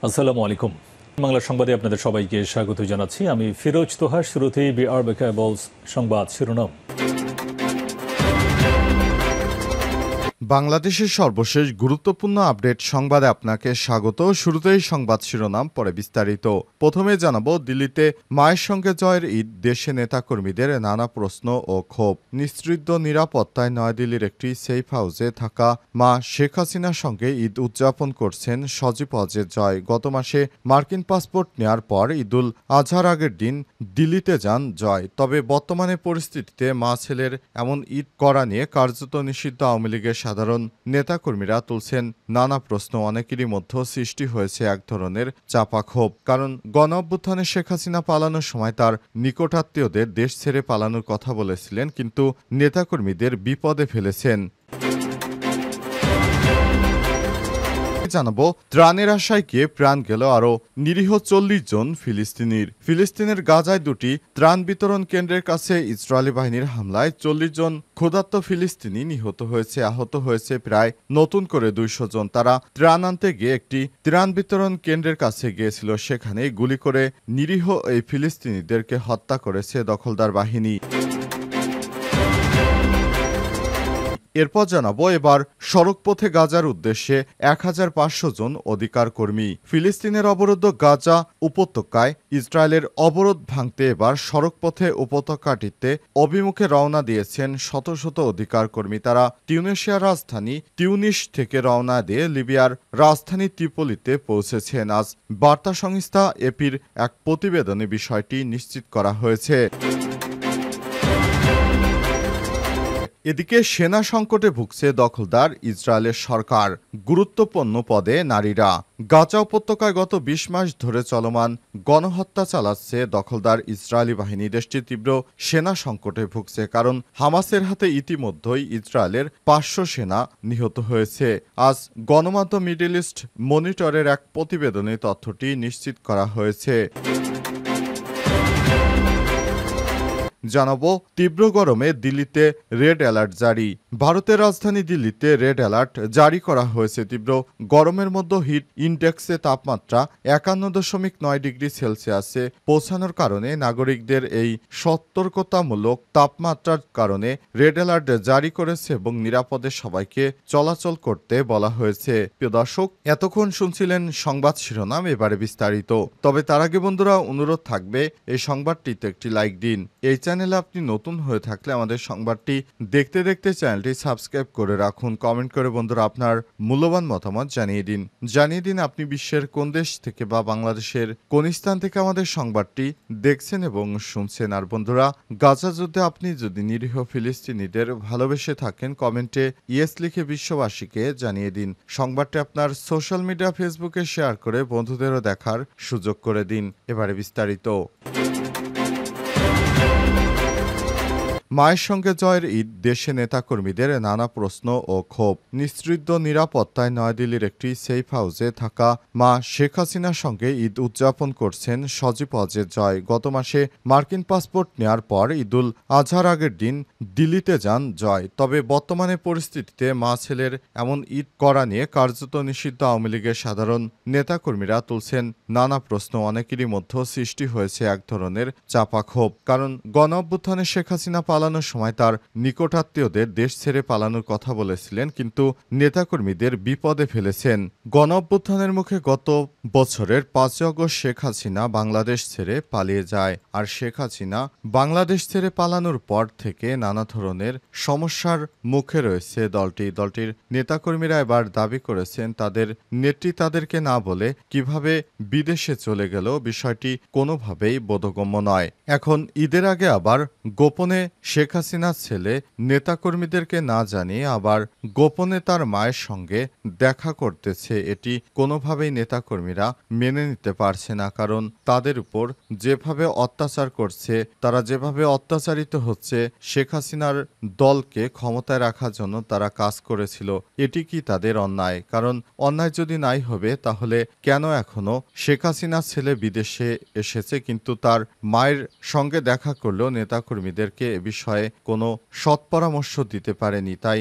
আসসালামু আলাইকুম। বাংলা সংবাদে আপনাদের সবাইকে স্বাগত জানাচ্ছি। আমি ফিরোজ তোহা। শুরুতেই বিআর বেকাবলস সংবাদ শিরোনাম। বাংলাদেশের সর্বশেষ গুরুত্বপূর্ণ আপডেট সংবাদে আপনাকে স্বাগত। শুরুতেই সংবাদ শিরোনাম, পরে বিস্তারিত। প্রথমে জানাবো, দিল্লিতে মায়ের সঙ্গে জয়ের ঈদ, দেশে নেতাকর্মীদের নানা প্রশ্ন ও ক্ষোভ। নিশ্চিদ্র নিরাপত্তায় নয়াদিল্লির একটি সেফ হাউসে থাকা মা শেখ হাসিনার সঙ্গে ঈদ উদযাপন করছেন সজীব ওয়াজেদ জয়। গত মাসে মার্কিন পাসপোর্ট নেয়ার পর ঈদুল আজহার আগের দিন দিল্লিতে যান জয়। তবে বর্তমানে পরিস্থিতিতে মা ছেলের এমন ঈদ করা নিয়ে কার্যত নিষিদ্ধ আওয়ামী লীগের সাধারণ নেতাকর্মীরা তুলছেন নানা প্রশ্ন। অনেকেরই মধ্যে সৃষ্টি হয়েছে এক ধরনের চাপা ক্ষোভ। কারণ গণ অভ্যুত্থানে শেখ হাসিনা পালানোর সময় তার নিকটাত্মীয়দের দেশ ছেড়ে পালানোর কথা বলেছিলেন, কিন্তু নেতাকর্মীদের বিপদে ফেলেছেন। জানাবো, ত্রাণের আশায় গিয়ে প্রাণ গেল আরও নিরীহ 40 জন ফিলিস্তিনির। ফিলিস্তিনের গাজায় দুটি ত্রাণ বিতরণ কেন্দ্রের কাছে ইসরায়েলি বাহিনীর হামলায় 40 জন ক্ষুধার্ত ফিলিস্তিনি নিহত হয়েছে। আহত হয়েছে প্রায় নতুন করে 200 জন। তারা ত্রাণ আনতে গিয়ে একটি ত্রাণ বিতরণ কেন্দ্রের কাছে গিয়েছিল। সেখানে গুলি করে নিরীহ এই ফিলিস্তিনিদেরকে হত্যা করেছে দখলদার বাহিনী। এরপর জানাবো, এবার সড়কপথে গাজার উদ্দেশ্যে 1500 জন অধিকার কর্মী। ফিলিস্তিনের অবরুদ্ধ গাজা উপত্যকায় ইসরায়েলের অবরোধ ভাঙতে এবার সড়কপথে উপত্যকাটিতে অভিমুখে রওনা দিয়েছেন শত শত অধিকার কর্মী। তারা তিউনিসিয়ার রাজধানী তিউনিস থেকে রওনা দিয়ে লিবিয়ার রাজধানী ত্রিপোলিতে পৌঁছেছেন। আজ বার্তা সংস্থা এপির এক প্রতিবেদনে বিষয়টি নিশ্চিত করা হয়েছে। এদিকে সেনা সংকটে ভুগছে দখলদার ইসরায়েলের সরকার। গুরুত্বপূর্ণ পদে নারীরা। গাজা উপত্যকায় গত 20 মাস ধরে চলমান গণহত্যা চালাচ্ছে দখলদার ইসরায়েলি বাহিনী। দেশটি তীব্র সেনা সংকটে ভুগছে, কারণ হামাসের হাতে ইতিমধ্যেই ইসরায়েলের 500 সেনা নিহত হয়েছে। আজ গণমাধ্যম মিডল ইস্ট মনিটরের এক প্রতিবেদনে তথ্যটি নিশ্চিত করা হয়েছে। জানাবো, তীব্র গরমে দিল্লিতে রেড অ্যালার্ট জারি। ভারতের রাজধানী দিল্লিতে রেড অ্যালার্ট জারি করা হয়েছে। তীব্র গরমের মধ্যে হিট ইন্ডেক্সে তাপমাত্রা 51.9 ডিগ্রি সেলসিয়াসে পৌঁছানোর কারণে নাগরিকদের এই সতর্কতামূলক তাপমাত্রার কারণে রেড অ্যালার্ট জারি করেছে এবং নিরাপদে সবাইকে চলাচল করতে বলা হয়েছে। প্রিয় দর্শক, এতক্ষণ শুনছিলেন সংবাদ শিরোনাম, এবারে বিস্তারিত। তবে তার আগে বন্ধুরা, অনুরোধ থাকবে এই সংবাদটিতে একটি লাইক দিন। এই চ্যানেলে আপনি নতুন হয়ে থাকলে আমাদের সংবাদটি দেখতে দেখতে চ্যানেলটি সাবস্ক্রাইব করে রাখুন। কমেন্ট করে বন্ধুরা আপনার মূল্যবান মতামত জানিয়ে দিন আপনি বিশ্বের কোন দেশ থেকে বা বাংলাদেশের কোন স্থান থেকে আমাদের সংবাদটি দেখছেন এবং শুনছেন। আর বন্ধুরা, গাজা যুদ্ধে আপনি যদি নিরীহ ফিলিস্তিনিদের ভালোবেসে থাকেন, কমেন্টে ইয়েস লিখে বিশ্ববাসীকে জানিয়ে দিন। সংবাদটি আপনার সোশ্যাল মিডিয়া ফেসবুকে শেয়ার করে বন্ধুদেরও দেখার সুযোগ করে দিন। এবারে বিস্তারিত। মায়ের সঙ্গে জয়ের ঈদ, দেশে নেতাকর্মীদের নানা প্রশ্ন ও ক্ষোভ। নিশ্চিদ্র নিরাপত্তায় নয়াদিল্লির একটি সেফ হাউসে থাকা মা শেখ হাসিনার সঙ্গে ঈদ উদযাপন করছেন সজীব ওয়াজেদ জয়। গত মাসে মার্কিন পাসপোর্ট নেয়ার পর ঈদুল আজহার আগের দিন দিল্লিতে যান জয়। তবে বর্তমানে পরিস্থিতিতে মা ছেলের এমন ঈদ করা নিয়ে কার্যত নিষিদ্ধ আওয়ামী লীগের সাধারণ নেতাকর্মীরা তুলছেন নানা প্রশ্ন। অনেকেরই মধ্যে সৃষ্টি হয়েছে এক ধরনের চাপা ক্ষোভ। কারণ গণ অভ্যুত্থানে শেখ হাসিনা পালানোর সময় তার নিকটাত্মীয়দের দেশ ছেড়ে পালানোর কথা বলেছিলেন, কিন্তু নেতাকর্মীদের বিপদে ফেলেছেন। গণ অভ্যুত্থানের মুখে গত বছরের 5 আগস্ট শেখ হাসিনা বাংলাদেশ ছেড়ে পালিয়ে যায়। আর শেখ হাসিনা বাংলাদেশ ছেড়ে পালানোর পর থেকে নানা ধরনের সমস্যার মুখে রয়েছে দলটির নেতাকর্মীরা এবার দাবি করেছেন তাদের নেত্রী তাদেরকে না বলে কিভাবে বিদেশে চলে গেল, বিষয়টি কোনোভাবেই বোধগম্য নয়। এখন ঈদের আগে আবার গোপনে শেখ হাসিনার ছেলে নেতাকর্মীদেরকে না জানিয়ে আবার গোপনে তার মায়ের সঙ্গে দেখা করতেছে। এটি কোনোভাবেই নেতাকর্মীরা মেনে নিতে পারছে না। কারণ তাদের উপর যেভাবে অত্যাচার করছে, তারা যেভাবে অত্যাচারিত হচ্ছে, শেখ হাসিনার দলকে ক্ষমতায় রাখার জন্য তারা কাজ করেছিল। এটি কি তাদের অন্যায়? কারণ অন্যায় যদি নাই হবে, তাহলে কেন এখনো শেখ হাসিনার ছেলে বিদেশে এসেছে কিন্তু তার মায়ের সঙ্গে দেখা করলেও নেতাকর্মীদেরকে এ বিষয়ে বিষয়ে কোনো সৎ পরামর্শ দিতে পারেনি। তাই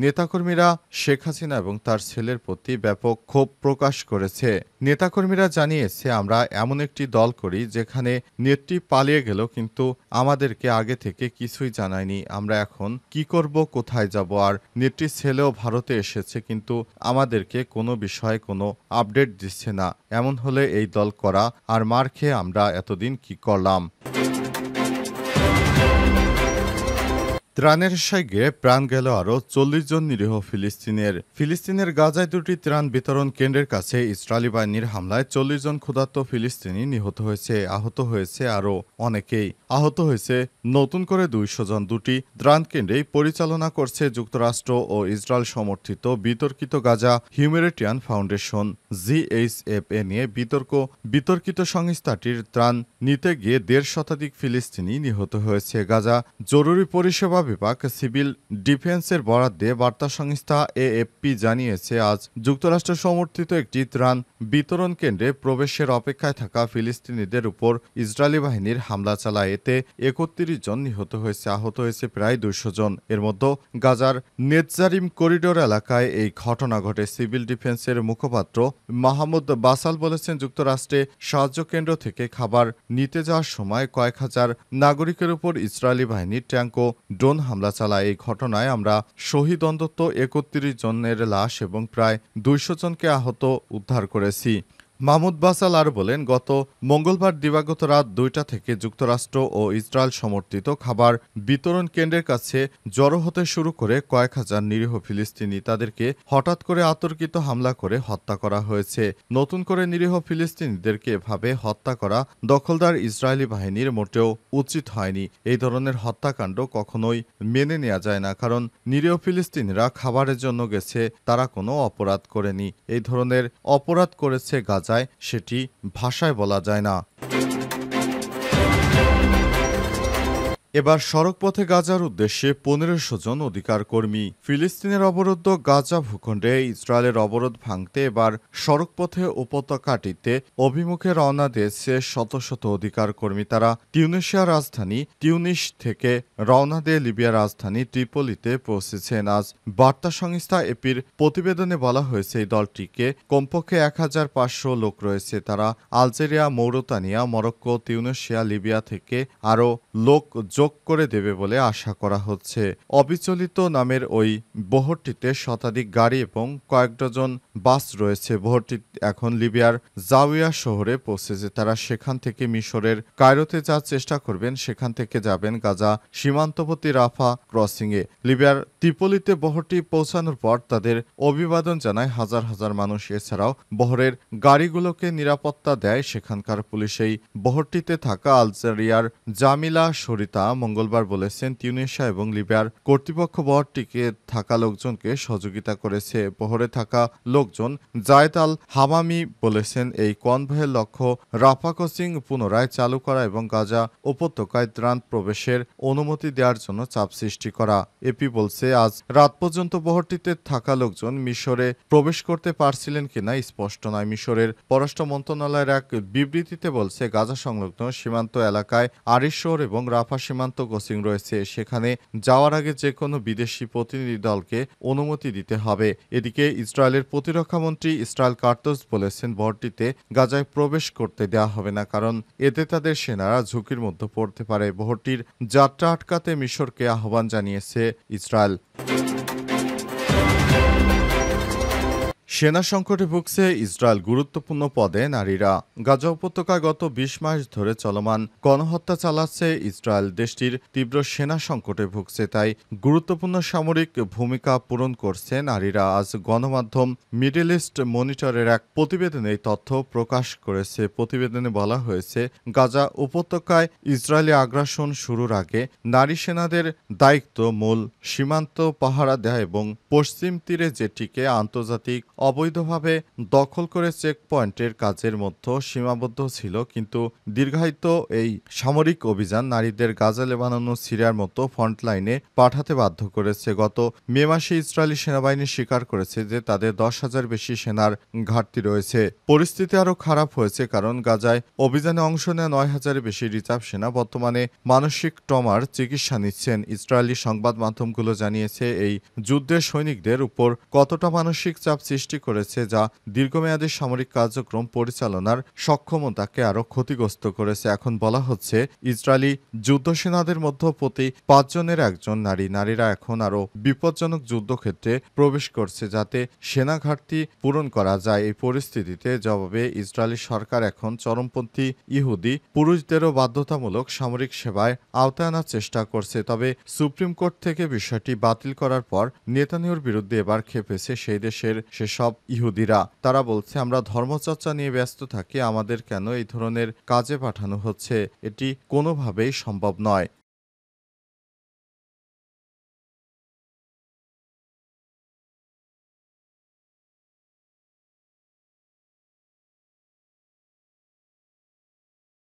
নেতাকর্মীরা শেখ হাসিনা এবং তার ছেলের প্রতি ব্যাপক ক্ষোভ প্রকাশ করেছে। নেতাকর্মীরা জানিয়েছে, আমরা এমন একটি দল করি যেখানে নেত্রী পালিয়ে গেল কিন্তু আমাদেরকে আগে থেকে কিছুই জানায়নি। আমরা এখন কি করব, কোথায় যাব? আর নেত্রীর ছেলেও ভারতে এসেছে কিন্তু আমাদেরকে কোনো বিষয়ে কোনো আপডেট দিচ্ছে না। এমন হলে এই দল করা আর মার খেয়ে আমরা এতদিন কি করলাম? ত্রাণের আশায় গিয়ে প্রাণ গেল আরও ৪০ জন নিরীহ ফিলিস্তিনের গাজায় দুটি ত্রাণ বিতরণ কেন্দ্রের কাছে ইসরায়েলি বাহিনীর হামলায় ৪০ জন ক্ষুধার্ত ফিলিস্তিনি নিহত হয়েছে। আহত হয়েছে আরও অনেকেই। আহত হয়েছে নতুন করে ২০০ জন। দুটি ত্রাণ কেন্দ্রেই পরিচালনা করছে যুক্তরাষ্ট্র ও ইসরায়েল সমর্থিত বিতর্কিত গাজা হিউম্যানিটেরিয়ান ফাউন্ডেশন জিএইচএফ এ নিয়ে বিতর্কিত সংস্থাটির ত্রাণ নিতে গিয়ে ১.৫ শতাধিক ফিলিস্তিনি নিহত হয়েছে। গাজা জরুরি পরিষেবা বিভাগ সিভিল ডিফেন্সের বরাত দিয়ে বার্তা সংস্থা এএফপি জানিয়েছে, আজ যুক্তরাষ্ট্র সমর্থিত একটি ত্রাণ বিতরণ কেন্দ্রে প্রবেশের অপেক্ষায় থাকা ফিলিস্তিনিদের উপর ইসরায়েলি বাহিনীর হামলা চালায়। এতে ৩১ জন নিহত হয়েছে, আহত হয়েছে প্রায় ২০০ জন। এর মধ্যে গাজার নেতজারিম করিডোর এলাকায় এই ঘটনা ঘটে। সিভিল ডিফেন্সের মুখপাত্র মাহমুদ বাসাল বলেছেন, যুক্তরাষ্ট্রে সাহায্য কেন্দ্র থেকে খাবার নিতে যাওয়ার সময় কয়েক হাজার নাগরিকের উপর ইসরায়েলি বাহিনী ট্যাঙ্ক ও ড্রোন হামলা চালায়। এই ঘটনায় আমরা শহীদ অন্তত ৩১ জনের লাশ এবং প্রায় ২০০ জনকে আহত উদ্ধার করেছি। মাহমুদ বাসাল আর বলেন, গত মঙ্গলবার দিবাগত রাত ২টা থেকে যুক্তরাষ্ট্র ও ইসরায়েল সমর্থিত খাবার বিতরণ কেন্দ্রের কাছে জড়ো হতে শুরু করে কয়েক হাজার নিরীহ ফিলিস্তিনি। তাদেরকে হঠাৎ করে অতর্কিত হামলা করে হত্যা করা হয়েছে। নতুন করে নিরীহ ফিলিস্তিনিদেরকে এভাবে হত্যা করা দখলদার ইসরায়েলি বাহিনীর মোটেও উচিত হয়নি। এই ধরনের হত্যাকাণ্ড কখনোই মেনে নেওয়া যায় না, কারণ নিরীহ ফিলিস্তিনিরা খাবারের জন্য গেছে, তারা কোনো অপরাধ করেনি। এই ধরনের অপরাধ করেছে গাজা, সেটি ভাষায় বলা যায় না। এবার সড়কপথে গাজার উদ্দেশ্যে ১৫০০ জন অধিকার কর্মী। ফিলিস্তিনের অবরুদ্ধ গাজা ভূখণ্ডে ইসরায়েলের অবরোধ ভাঙতে এবার সড়কপথে উপত্যকাটিতে অভিমুখে রওনা দিয়েছে শত শত অধিকার কর্মী। তারা তিউনিসিয়ার রাজধানী তিউনিস থেকে রওনা দিয়ে লিবিয়ার রাজধানী ট্রিপলিতে পৌঁছেছেন। আজ বার্তা সংস্থা এপির প্রতিবেদনে বলা হয়েছে, এই দলটিকে কমপক্ষে ১৫০০ লোক রয়েছে। তারা Algeria, Mauritania, Morocco, Tunisia, Libya থেকে আরও লোক যোগ করে দেবে বলে আশা করা হচ্ছে। অবিচলিত নামের ওই বহরটিতে শতাধিক গাড়ি এবং কয়েক ডজন বাস রয়েছে। বহরটি এখন লিবিয়ার জাউইয়া শহরে পৌঁছেছে। তারা সেখান থেকে মিশরের কায়রোতে যাওয়ার চেষ্টা করবেন, সেখান থেকে যাবেন গাজা সীমান্তবর্তী রাফা ক্রসিংয়ে। লিবিয়ার ত্রিপলিতে বহরটি পৌঁছানোর পর তাদের অভিবাদন জানায় হাজার হাজার মানুষ। এছাড়াও বহরের গাড়িগুলোকে নিরাপত্তা দেয় সেখানকার পুলিশ। এই বহরটিতে থাকা আলজেরিয়ার জামিলা শরিতা মঙ্গলবার বলেছেন, তিউনিসিয়া এবং লিবিয়ার কর্তৃপক্ষ বহরটিকে থাকা লোকজনকে সহযোগিতা করেছে। বহরে থাকা লোকজন জায়েদ আল হামামি বলেছেন, এই কনভয়ের লক্ষ্য রাফা ক্রসিং পুনরায় চালু করা এবং গাজা উপত্যকায় ত্রাণ প্রবেশের অনুমতি দেওয়ার জন্য চাপ সৃষ্টি করা। এপি বলছে, আজ রাত পর্যন্ত বহরটিতে থাকা লোকজন মিশরে প্রবেশ করতে পারছিলেন কিনা স্পষ্ট নয়। মিশরের পররাষ্ট্র মন্ত্রণালয়ের এক বিবৃতিতে বলছে, গাজা সংলগ্ন সীমান্ত এলাকায় আরিশ শহর এবং রাফা সীমান্ত ক্রসিং রয়েছে। সেখানে যাওয়ার আগে যে কোনো বিদেশি প্রতিনিধি দলকে অনুমতি দিতে হবে। এদিকে ইসরায়েলের প্রতিরক্ষামন্ত্রী ইসরায়েল কার্তজ বলেছেন, বহরটিতে গাজায় প্রবেশ করতে দেওয়া হবে না, কারণ এতে তাদের সেনারা ঝুঁকির মধ্যে পড়তে পারে। বহরটির যাত্রা আটকাতে মিশরকে আহ্বান জানিয়েছে ইসরায়েল। সেনা সংকটে ভুগছে ইসরায়েল, গুরুত্বপূর্ণ পদে নারীরা। গাজা উপত্যকায় গত ২০ মাস ধরে চলমান গণহত্যা চালাচ্ছে ইসরায়েল। দেশটির তীব্র সেনা সংকটে ভুগছে, তাই গুরুত্বপূর্ণ সামরিক ভূমিকা পূরণ করছে নারীরা। আজ গণমাধ্যম মিডল ইস্ট মনিটরের এক প্রতিবেদনে এই তথ্য প্রকাশ করেছে। প্রতিবেদনে বলা হয়েছে, গাজা উপত্যকায় ইসরায়েলি আগ্রাসন শুরুর আগে নারী সেনাদের দায়িত্ব মূল সীমান্ত পাহারা দেয়া এবং পশ্চিম তীরে যেটিকে আন্তর্জাতিক অবৈধভাবে দখল করে চেক পয়েন্টের কাজের মধ্যে সীমাবদ্ধ ছিল, কিন্তু দীর্ঘায়িত এই সামরিক অভিযান নারীদের গাজা, লেবানন ও সিরিয়ার মতো ফ্রন্টলাইনে পাঠাতে বাধ্য করেছে। গত মে মাসে ইসরায়েলি সেনাবাহিনী স্বীকার করেছে যে তাদের 10,000 বেশি সেনার ঘাটতি রয়েছে। পরিস্থিতি আরও খারাপ হয়েছে কারণ গাজায় অভিযানে অংশ নেওয়া 9,000-এর বেশি রিজার্ভ সেনা বর্তমানে মানসিক ট্রমার চিকিৎসা নিচ্ছেন। ইসরায়েলি সংবাদ মাধ্যমগুলো জানিয়েছে এই যুদ্ধের সৈনিকদের উপর কতটা মানসিক চাপ সৃষ্টি করেছে, যা দীর্ঘমেয়াদী সামরিক কার্যক্রম পরিচালনার সক্ষমতাকে আরও ক্ষতিগ্রস্ত করেছে। এখন বলা হচ্ছে ইসরায়েলি যুদ্ধসেনাদের মধ্যে প্রতি 5 জনের একজন নারী। নারীরা এখন আরও বিপজ্জনক যুদ্ধক্ষেত্রে প্রবেশ করছে যাতে সেনা ঘাটতি পূরণ করা যায়। এই পরিস্থিতিতে জবাবে ইসরায়েলি সরকার এখন চরমপন্থী ইহুদি পুরুষদেরও বাধ্যতামূলক সামরিক সেবায় আওতায় আনার চেষ্টা করছে। তবে সুপ্রিম কোর্ট থেকে বিষয়টি বাতিল করার পর নেতানিয়াহুর বিরুদ্ধে এবার খেপেছে সেই দেশের সেসব ইহুদিরা। তারা বলছে, আমরা ধর্মচর্চা নিয়ে ব্যস্ত থাকি, আমাদের কেন এই ধরনের কাজে পাঠানো হচ্ছে? এটি কোনোভাবেই সম্ভব নয়।